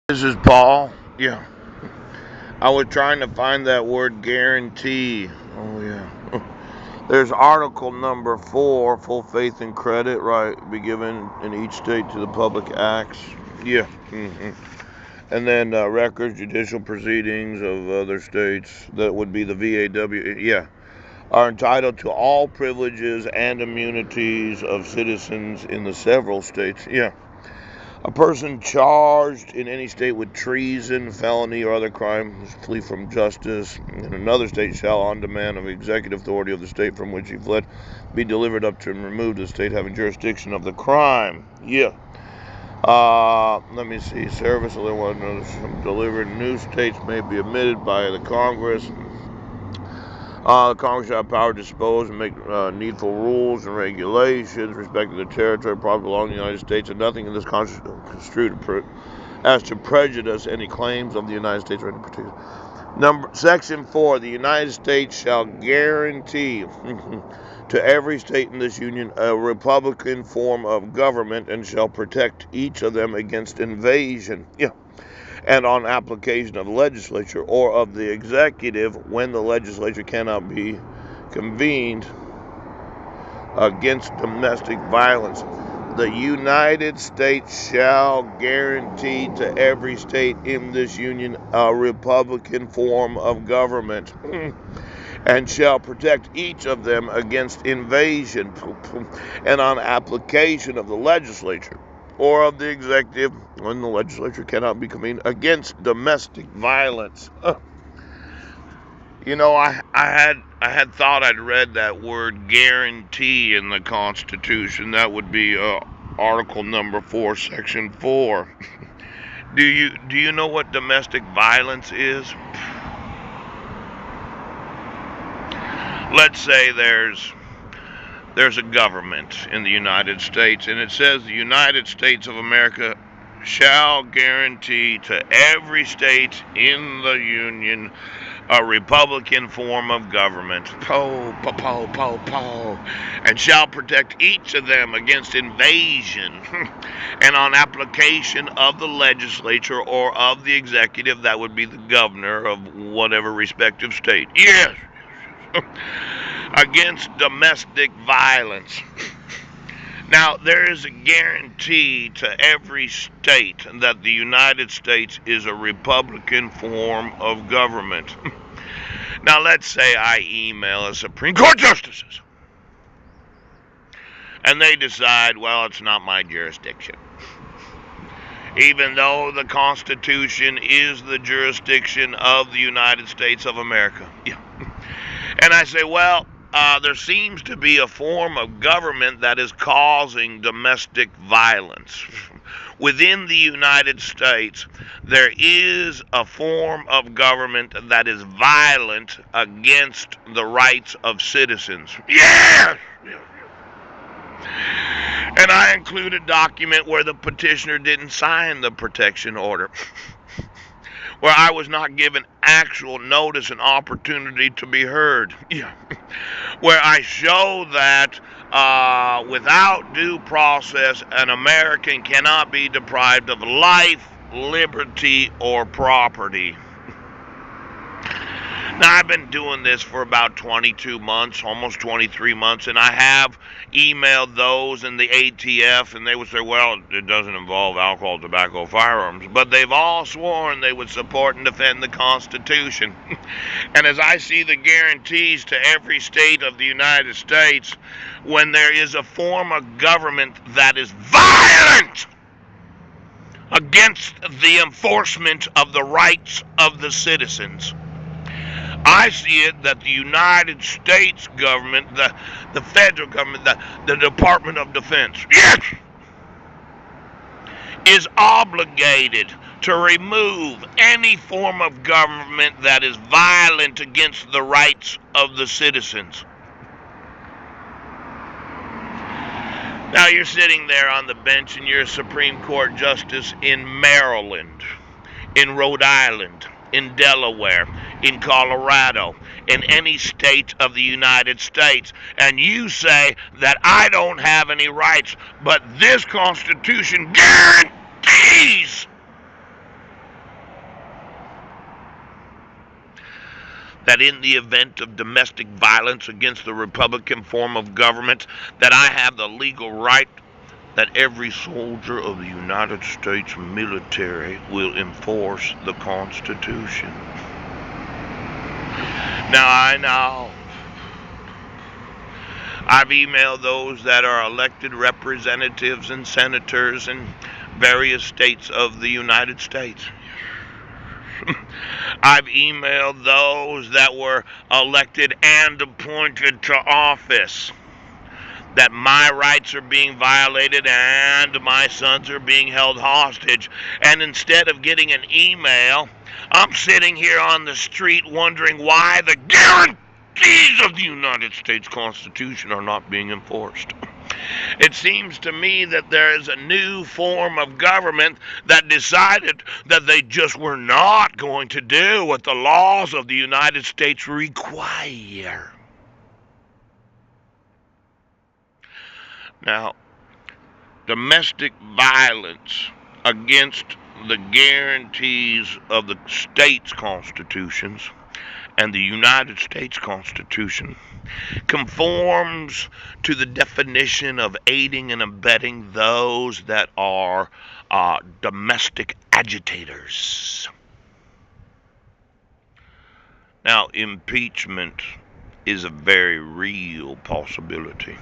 This is Paul. Yeah. I was trying to find that word guarantee. Oh, yeah. There's article number 4, full faith and credit, right, be given in each state to the public acts. Yeah. And then records, judicial proceedings of other states, that would be the VAW. Yeah. Are entitled to all privileges and immunities of citizens in the several states. Yeah. A person charged in any state with treason, felony, or other crime flee from justice in another state shall, on demand of the executive authority of the state from which he fled, be delivered up to and removed to the state having jurisdiction of the crime. Yeah. Let me see. Service of the delivered in new states may be admitted by the Congress. The Congress shall have power to dispose and make needful rules and regulations respecting the territory property belonging to the United States, and nothing in this construed as to prejudice any claims of the United States or any particular. Section 4, the United States shall guarantee to every state in this union a republican form of government and shall protect each of them against invasion. Yeah. And on application of the legislature or of the executive when the legislature cannot be convened against domestic violence. The United States shall guarantee to every state in this union a republican form of government and shall protect each of them against invasion and on application of the legislature or of the executive when the legislature cannot be convened against domestic violence. I had thought I'd read that word guarantee in the Constitution. That would be Article number 4, Section 4. Do you know what domestic violence is? Let's say there's a government in the United States, and it says the United States of America shall guarantee to every state in the Union a republican form of government, and shall protect each of them against invasion, and on application of the legislature or of the executive, that would be the governor of whatever respective state. Yes. Against domestic violence. Now, there is a guarantee to every state that the United States is a republican form of government. Now, let's say I email a Supreme Court justices, and they decide, well, it's not my jurisdiction. Even though the Constitution is the jurisdiction of the United States of America. Yeah. And I say, well, there seems to be a form of government that is causing domestic violence. Within the United States, there is a form of government that is violent against the rights of citizens. Yes! And I include a document where the petitioner didn't sign the protection order, where I was not given actual notice and opportunity to be heard. Yeah. Where I show that without due process, an American cannot be deprived of life, liberty, or property. Now, I've been doing this for about 22 months, almost 23 months, and I have emailed those in the ATF, and they would say, well, it doesn't involve alcohol, tobacco, firearms, but they've all sworn they would support and defend the Constitution. And as I see the guarantees to every state of the United States, when there is a form of government that is violent against the enforcement of the rights of the citizens, I see it that the United States government, the federal government, the Department of Defense, yes, is obligated to remove any form of government that is violent against the rights of the citizens. Now, you're sitting there on the bench and you're a Supreme Court justice in Maryland, in Rhode Island, in Delaware, in Colorado, in any state of the United States, and you say that I don't have any rights, but this Constitution guarantees that in the event of domestic violence against the Republican form of government, that I have the legal right that every soldier of the United States military will enforce the Constitution. Now, I know I've emailed those that are elected representatives and senators in various states of the United States. I've emailed those that were elected and appointed to office that my rights are being violated and my sons are being held hostage. And instead of getting an email, I'm sitting here on the street wondering why the guarantees of the United States Constitution are not being enforced. It seems to me that there is a new form of government that decided that they just were not going to do what the laws of the United States require. Now, domestic violence against the guarantees of the state's constitutions and the United States Constitution conforms to the definition of aiding and abetting those that are domestic agitators. Now, impeachment is a very real possibility.